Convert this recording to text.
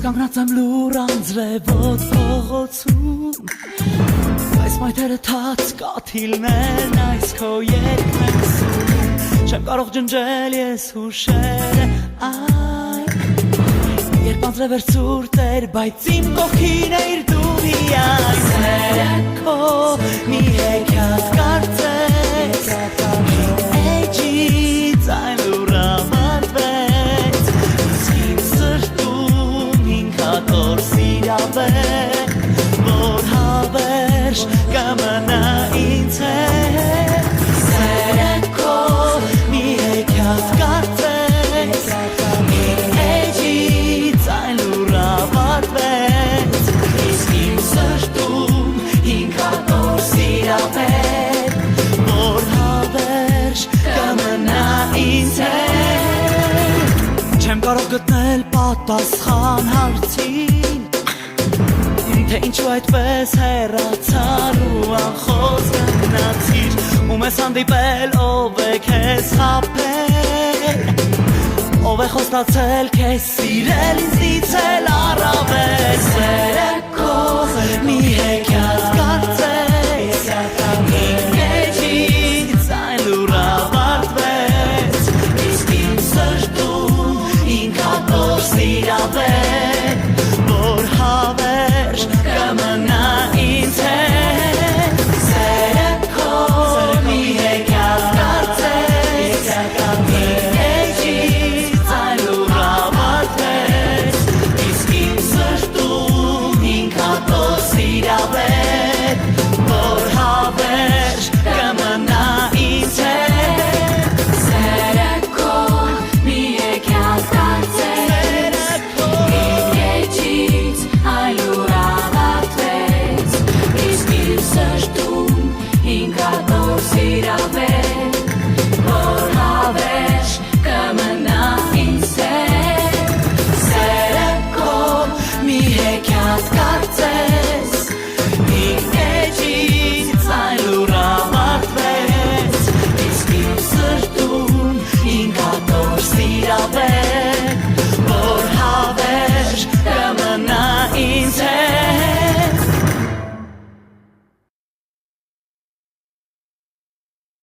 Կանգնած եմ լուր անձրևոտ փողոցում Այս մայթերը թաց կաթիլներն այս քո երգն են սուրում Չեմ կարող ջնջել ես հուշերը Երբ անձրև էր ցուրտ էր բայց իմ կողքին էիր դու միայն Սերը քո մի հեքիաթ կարծես Էջից այն լուր ավարտվեց Իմ սրտում ինքատոր սիրավեր Որ հավերժ կմնա ինձ հետ Սերը քո մի հեքիաթ կարծես Իմ էջից այն լուր ավարտվեց Իսկ իմ սրտում ինքատոր սիրավեր Որ հավերժ կմնա ինձ հետ Չեմ կարող գտնել պատասխան հարցին Թե ինչու այդպես հեռացար ու անխոս գնացիր Ում ես հանդիպել, ով է քեզ խաբել Ով է խոստացել քեզ սիրել, ինձնից էլ առավել Սերը քո մի հեքիաթ